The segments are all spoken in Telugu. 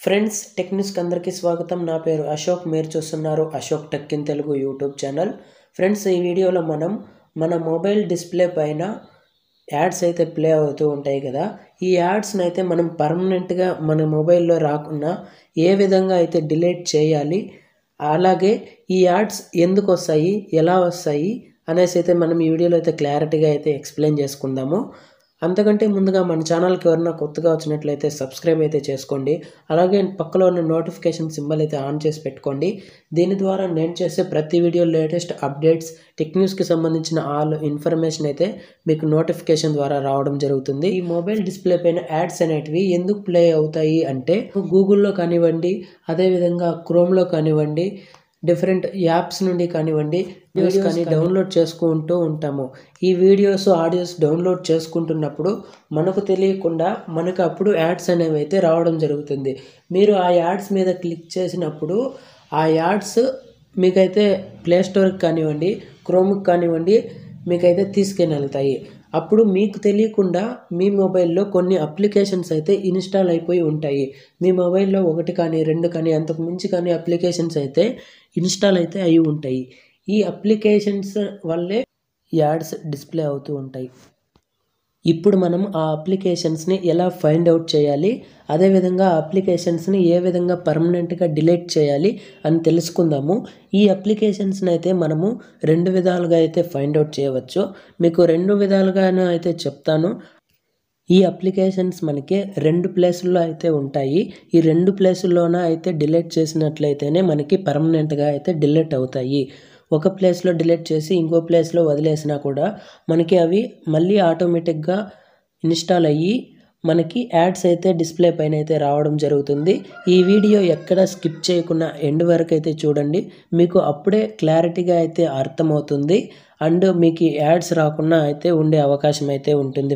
ఫ్రెండ్స్ టెక్నిక్స్ అందరికీ స్వాగతం. నా పేరు అశోక్. మీరు చూస్తున్నారు Ashok tech in Telugu YouTube channel. Friends, ఈ వీడియోలో మనం మన మొబైల్ డిస్ప్లే పైన యాడ్స్ అయితే ప్లే అవుతూ ఉంటాయి కదా. ఈ యాడ్స్ని అయితే మనం పర్మనెంట్గా మన మొబైల్లో రాకుండా ఏ విధంగా అయితే డిలీట్ చేయాలి, అలాగే ఈ యాడ్స్ ఎందుకు వస్తాయి, ఎలా వస్తాయి అనేసి అయితే మనం ఈ వీడియోలో అయితే క్లారిటీగా అయితే ఎక్స్ప్లెయిన్ చేసుకుందాము. అంతకంటే ముందుగా మన ఛానల్కి ఎవరైనా కొత్తగా వచ్చినట్లయితే సబ్స్క్రైబ్ అయితే చేసుకోండి. అలాగే పక్కలో ఉన్న నోటిఫికేషన్ సింబల్ అయితే ఆన్ చేసి పెట్టుకోండి. దీని ద్వారా నేను చేసే ప్రతి వీడియో లేటెస్ట్ అప్డేట్స్, టెక్ న్యూస్కి సంబంధించిన ఆల్ ఇన్ఫర్మేషన్ అయితే మీకు నోటిఫికేషన్ ద్వారా రావడం జరుగుతుంది. ఈ మొబైల్ డిస్ప్లే పైన యాడ్స్ అనేటివి ఎందుకు ప్లే అవుతాయి అంటే, గూగుల్లో కానివ్వండి, అదేవిధంగా క్రోమ్లో కానివ్వండి, డిఫరెంట్ యాప్స్ నుండి కానివ్వండి వీడియోస్ కానీ డౌన్లోడ్ చేసుకుంటూ ఉంటాము. ఈ వీడియోస్, ఆడియోస్ డౌన్లోడ్ చేసుకుంటున్నప్పుడు మనకు తెలియకుండా మనకు అప్పుడు యాడ్స్ అనేవి అయితే రావడం జరుగుతుంది. మీరు ఆ యాడ్స్ మీద క్లిక్ చేసినప్పుడు ఆ యాడ్స్ మీకైతే ప్లేస్టోర్కి కానివ్వండి, క్రోమ్కి కానివ్వండి మీకైతే తీసుకుని వెళ్తాయి. అప్పుడు మీకు తెలియకుండా మీ మొబైల్లో కొన్ని అప్లికేషన్స్ అయితే ఇన్స్టాల్ అయిపోయి ఉంటాయి. మీ మొబైల్లో 1 కానీ 2 కానీ అంతకు మించి కానీ అప్లికేషన్స్ అయితే ఇన్స్టాల్ అయితే అయి ఉంటాయి. ఈ అప్లికేషన్స్ వల్లే యాడ్స్ డిస్ప్లే అవుతూ ఉంటాయి. ఇప్పుడు మనం ఆ అప్లికేషన్స్ని ఎలా ఫైండ్ అవుట్ చేయాలి, అదేవిధంగా ఆ అప్లికేషన్స్ని ఏ విధంగా పర్మనెంట్గా డిలీట్ చేయాలి అని తెలుసుకుందాము. ఈ అప్లికేషన్స్ని అయితే మనము 2 విధాలుగా అయితే ఫైండ్ అవుట్ చేయవచ్చు. మీకు 2 విధాలుగానే అయితే చెప్తాను. ఈ అప్లికేషన్స్ మనకి 2 ప్లేసుల్లో అయితే ఉంటాయి. ఈ 2 ప్లేసుల్లోన అయితే డిలీట్ చేసినట్లయితేనే మనకి పర్మనెంట్గా అయితే డిలీట్ అవుతాయి. ఒక ప్లేస్లో డిలీట్ చేసి ఇంకో ప్లేస్లో వదిలేసినా కూడా మనకి అవి మళ్ళీ ఆటోమేటిక్గా ఇన్స్టాల్ అయ్యి మనకి యాడ్స్ అయితే డిస్ప్లే పైన అయితే రావడం జరుగుతుంది. ఈ వీడియో ఎక్కడ స్కిప్ చేయకుండా ఎండ్ వరకు అయితే చూడండి. మీకు అప్పుడే క్లారిటీగా అయితే అర్థమవుతుంది అండ్ మీకు యాడ్స్ రాకుండా అయితే ఉండే అవకాశం అయితే ఉంటుంది.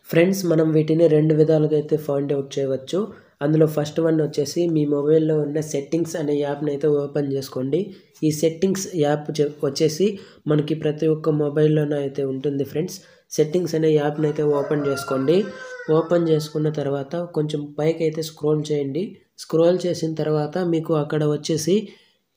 ఫ్రెండ్స్, మనం వీటిని 2 విధాలుగా అయితే ఫైండ్ అవుట్ చేయవచ్చు. అందులో ఫస్ట్ వన్ వచ్చేసి మీ మొబైల్లో ఉన్న సెట్టింగ్స్ అనే యాప్ని అయితే ఓపెన్ చేసుకోండి. ఈ సెట్టింగ్స్ యాప్ వచ్చేసి మనకి ప్రతి ఒక్క మొబైల్లోనే అయితే ఉంటుంది ఫ్రెండ్స్. సెట్టింగ్స్ అనే యాప్ని అయితే ఓపెన్ చేసుకోండి. ఓపెన్ చేసుకున్న తర్వాత కొంచెం పైకి అయితే స్క్రోల్ చేయండి. స్క్రోల్ చేసిన తర్వాత మీకు అక్కడ వచ్చేసి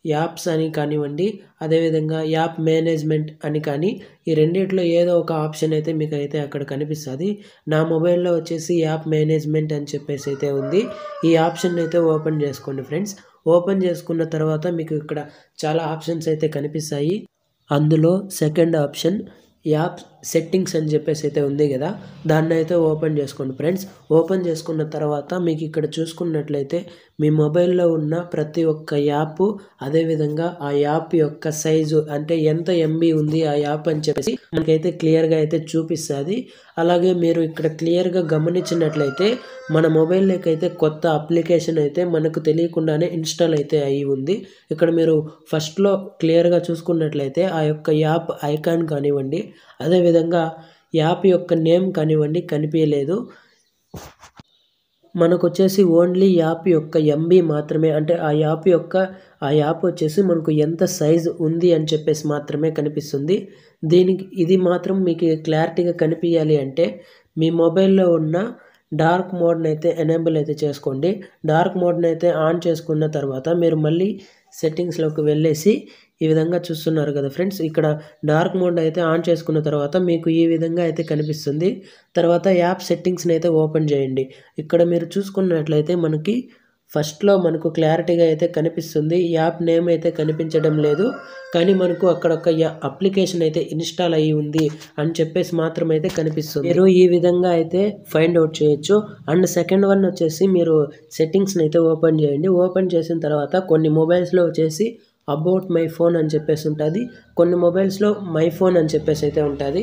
యాప్స్ అని కానివ్వండి, అదేవిధంగా యాప్ మేనేజ్మెంట్ అని కానీ, ఈ రెండిట్లో ఏదో ఒక ఆప్షన్ అయితే మీకు అయితే అక్కడ కనిపిస్తుంది. నా మొబైల్లో వచ్చేసి యాప్ మేనేజ్మెంట్ అని చెప్పేసి అయితే ఉంది. ఈ ఆప్షన్ అయితే ఓపెన్ చేసుకోండి ఫ్రెండ్స్. ఓపెన్ చేసుకున్న తర్వాత మీకు ఇక్కడ చాలా ఆప్షన్స్ అయితే కనిపిస్తాయి. అందులో సెకండ్ ఆప్షన్ యాప్ సెట్టింగ్స్ అని చెప్పేసి అయితే ఉంది కదా, దాన్ని అయితే ఓపెన్ చేసుకోండి ఫ్రెండ్స్. ఓపెన్ చేసుకున్న తర్వాత మీకు ఇక్కడ చూసుకున్నట్లయితే మీ మొబైల్లో ఉన్న ప్రతి ఒక్క యాప్, అదేవిధంగా ఆ యాప్ యొక్క సైజు అంటే ఎంత ఎంబీ ఉంది ఆ యాప్ అని చెప్పేసి మనకైతే క్లియర్గా అయితే చూపిస్తుంది. అలాగే మీరు ఇక్కడ క్లియర్గా గమనించినట్లయితే మన మొబైల్లోకి అయితే కొత్త అప్లికేషన్ అయితే మనకు తెలియకుండానే ఇన్స్టాల్ అయితే అయి ఉంది. ఇక్కడ మీరు ఫస్ట్లో క్లియర్గా చూసుకున్నట్లయితే ఆ యొక్క యాప్ ఐకాన్ కానివ్వండి, అదేవిధంగా యాప్ యొక్క నేమ్ కానివ్వండి కనిపించలేదు. మనకు వచ్చేసి ఓన్లీ యాప్ యొక్క ఎంబీ మాత్రమే, అంటే ఆ యాప్ వచ్చేసి మనకు ఎంత సైజు ఉంది అని చెప్పేసి మాత్రమే కనిపిస్తుంది. ఇది మాత్రం మీకు క్లారిటీగా కనిపించాలి అంటే మీ మొబైల్లో ఉన్న డార్క్ మోడ్ని అయితే ఎనేబుల్ అయితే చేసుకోండి. డార్క్ మోడ్ని అయితే ఆన్ చేసుకున్న తర్వాత మీరు మళ్ళీ సెట్టింగ్స్లోకి వెళ్ళేసి ఈ విధంగా చూస్తున్నారు కదా ఫ్రెండ్స్, ఇక్కడ డార్క్ మోడ్ అయితే ఆన్ చేసుకున్న తర్వాత మీకు ఈ విధంగా అయితే కనిపిస్తుంది. తర్వాత యాప్ సెట్టింగ్స్ని అయితే ఓపెన్ చేయండి. ఇక్కడ మీరు చూసుకున్నట్లయితే మనకి ఫస్ట్లో మనకు క్లారిటీగా అయితే కనిపిస్తుంది. యాప్ నేమ్ అయితే కనిపించడం లేదు, కానీ మనకు అక్కడ ఒక అప్లికేషన్ అయితే ఇన్స్టాల్ అయ్యి ఉంది అని చెప్పేసి మాత్రం అయితే కనిపిస్తుంది. మీరు ఈ విధంగా అయితే ఫైండ్ అవుట్ చేయొచ్చు. అండ్ సెకండ్ వన్ వచ్చేసి మీరు సెట్టింగ్స్ని అయితే ఓపెన్ చేయండి. ఓపెన్ చేసిన తర్వాత కొన్ని మొబైల్స్లో వచ్చేసి అబౌట్ మై ఫోన్ అని చెప్పేసి ఉంటుంది, కొన్ని మొబైల్స్లో మై ఫోన్ అని చెప్పేసి అయితే ఉంటుంది.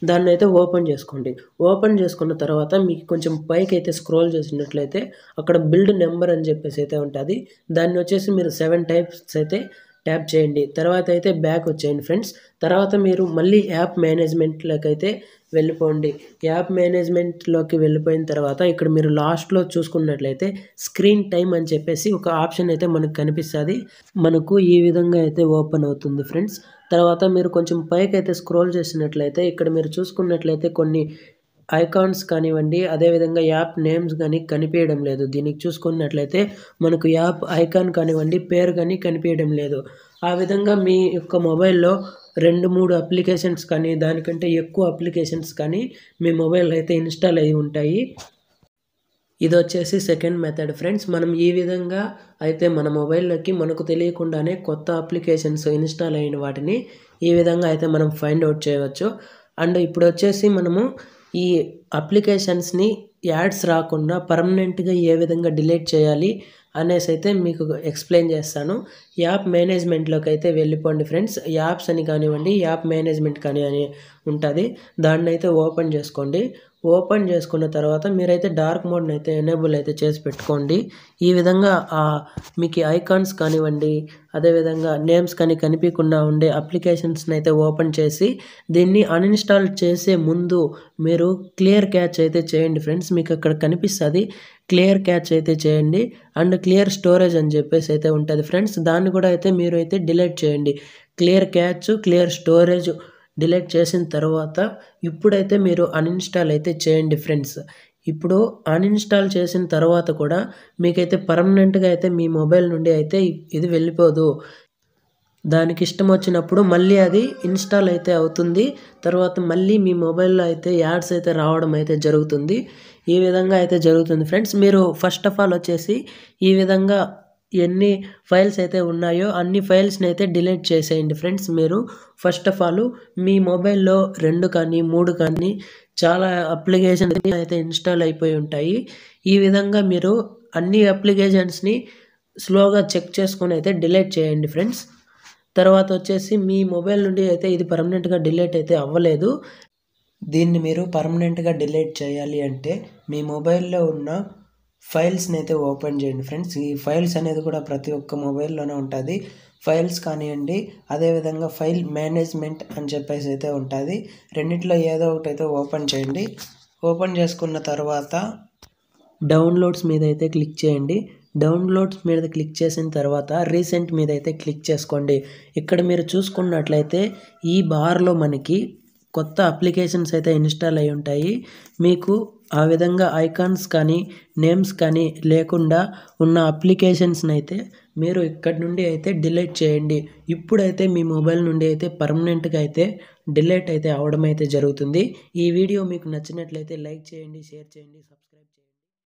దాన్ని అయితే ఓపెన్ చేసుకోండి. ఓపెన్ చేసుకున్న తర్వాత మీకు కొంచెం పైకి అయితే స్క్రోల్ చేసినట్లయితే అక్కడ బిల్డ్ నెంబర్ అని చెప్పేసి అయితే ఉంటుంది. దాన్ని వచ్చేసి మీరు 7 టైప్స్ అయితే ట్యాప్ చేయండి. తర్వాత అయితే బ్యాక్ వచ్చేయండి ఫ్రెండ్స్. తర్వాత మీరు మళ్ళీ యాప్ మేనేజ్మెంట్లోకి అయితే వెళ్ళిపోండి. యాప్ మేనేజ్మెంట్లోకి వెళ్ళిపోయిన తర్వాత ఇక్కడ మీరు లాస్ట్లో చూసుకున్నట్లయితే స్క్రీన్ టైం అని చెప్పేసి ఒక ఆప్షన్ అయితే మనకు కనిపిస్తుంది. మనకు ఈ విధంగా అయితే ఓపెన్ అవుతుంది ఫ్రెండ్స్. తర్వాత మీరు కొంచెం పైకి అయితే స్క్రోల్ చేసినట్లయితే ఇక్కడ మీరు చూసుకున్నట్లయితే కొన్ని ఐకాన్స్ కానివ్వండి, అదేవిధంగా యాప్ నేమ్స్ గానీ కనిపియడం లేదు. దీనికి చూసుకున్నట్లయితే మనకు యాప్ ఐకాన్ కానివ్వండి, పేరు గానీ కనిపియడం లేదు. ఆ విధంగా మీ యొక్క మొబైల్‌లో 2, 3 అప్లికేషన్స్ కానీ, దానికంటే ఎక్కువ అప్లికేషన్స్ కానీ మీ మొబైల్‌లో అయితే ఇన్‌స్టాల్ అయ్యి ఉంటాయి. ఇదొచ్చేసి సెకండ్ మెథడ్ ఫ్రెండ్స్. మనం ఈ విధంగా అయితే మన మొబైల్‌లోకి మనకు తెలియకుండానే కొత్త అప్లికేషన్స్ ఇన్‌స్టాల్ అయిన వాటిని ఈ విధంగా అయితే మనం ఫైండ్ ఔట్ చేయవచ్చు. అండ్ ఇప్పుడొచ్చేసి మనము ఈ అప్లికేషన్స్‌ని యాడ్స్ రాకుండా పర్మనెంట్‌గా ఏ విధంగా డిలీట్ చేయాలి అనేసైతే మీకు ఎక్స్‌ప్లెయిన్ చేస్తాను. యాప్ మేనేజ్‌మెంట్‌లోకి అయితే వెళ్ళిపోండి ఫ్రెండ్స్. యాప్స్ అని కానివ్వండి, యాప్ మేనేజ్‌మెంట్ కానీ అని ఉంటది. దాన్నైతే ఓపెన్ చేసుకోండి. ఓపెన్ చేసుకున్న తర్వాత మీరైతే డార్క్ మోడ్‌ని అయితే ఎనేబుల్ అయితే చేసి పెట్టుకోండి. ఈ విధంగా మీకు ఐకాన్స్ కానివ్వండి, అదేవిధంగా నేమ్స్ కానీ కనిపియకుండా ఉండే అప్లికేషన్స్‌ని అయితే ఓపెన్ చేసి దీన్ని అన్‌ఇన్‌స్టాల్ చేసే ముందు మీరు క్లియర్ క్యాచ్ అయితే చేయండి ఫ్రెండ్స్. మీకు అక్కడ కనిపిస్తది. క్లియర్ క్యాచ్ అయితే చేయండి. అండ్ క్లియర్ స్టోరేజ్ అని చెప్పేసి అయితే ఉంటది ఫ్రెండ్స్. దాన్ని కూడా అయితే మీరు అయితే డిలీట్ చేయండి. Clear catch, clear storage delete చేసిన తర్వాత ఇప్పుడైతే మీరు అన్‌ఇన్‌స్టాల్ అయితే చేయండి ఫ్రెండ్స్. ఇప్పుడు అన్‌ఇన్‌స్టాల్ చేసిన తర్వాత కూడా మీకైతే పర్మనెంట్‌గా అయితే మీ మొబైల్ నుండి అయితే ఇది వెళ్ళిపోదు. దానికి ఇష్టం వచ్చినప్పుడు మళ్ళీ అది ఇన్‌స్టాల్ అయితే అవుతుంది. తర్వాత మళ్ళీ మీ మొబైల్‌లో అయితే యాడ్స్ అయితే రావడం అయితే జరుగుతుంది. ఈ విధంగా అయితే జరుగుతుంది ఫ్రెండ్స్. మీరు ఫస్ట్ ఆఫ్ ఆల్ వచ్చేసి ఈ విధంగా ఎన్ని ఫైల్స్ అయితే ఉన్నాయో అన్ని ఫైల్స్‌ని అయితే డిలీట్ చేసేయండి ఫ్రెండ్స్ మీరు. ఫస్ట్ ఆఫ్ ఆల్ మీ మొబైల్‌లో 2 కానీ, 3 కానీ చాలా అప్లికేషన్స్ అయితే ఇన్‌స్టాల్ అయిపోయి ఉంటాయి. ఈ విధంగా మీరు అన్ని అప్లికేషన్స్‌ని స్లోగా చెక్ చేసుకొని అయితే డిలీట్ చేయండి ఫ్రెండ్స్. తర్వాత వచ్చేసి మీ మొబైల్ నుండి అయితే ఇది పర్మనెంట్‌గా డిలీట్ అయితే అవ్వలేదు. దీన్ని మీరు పర్మనెంట్‌గా డిలీట్ చేయాలి అంటే మీ మొబైల్‌లో ఉన్న ఫైల్స్‌ని అయితే ఓపెన్ చేయండి ఫ్రెండ్స్. ఈ ఫైల్స్ అనేది కూడా ప్రతి ఒక్క మొబైల్‌లోనే ఉంటది. ఫైల్స్ కానియండి, అదేవిధంగా ఫైల్ మేనేజ్‌మెంట్ అని చెప్పేసి అయితే ఉంటది. రెండిట్లో ఏదో ఒకటైతే ఓపెన్ చేయండి. ఓపెన్ చేసుకున్న తర్వాత డౌన్లోడ్స్ మీద అయితే క్లిక్ చేయండి. డౌన్లోడ్స్ మీద క్లిక్ చేసిన తర్వాత రీసెంట్ మీద అయితే క్లిక్ చేసుకోండి. ఇక్కడ మీరు చూసుకున్నట్లయితే ఈ బార్‌లో మనకి కొత్త అప్లికేషన్స్ అయితే ఇన్‌స్టాల్ అయ్యి ఉంటాయి. మీకు ఆ విధంగా ఐకాన్స్ కానీ, నేమ్స్ కానీ లేకుండా ఉన్న అప్లికేషన్స్‌ని అయితే మీరు ఇక్కడి నుండి అయితే డిలీట్ చేయండి. ఇప్పుడైతే మీ మొబైల్ నుండి అయితే పర్మనెంట్‌గా అయితే డిలీట్ అయితే అవ్వడం అయితే జరుగుతుంది. ఈ వీడియో మీకు నచ్చినట్లయితే లైక్ చేయండి, షేర్ చేయండి, సబ్స్క్రైబ్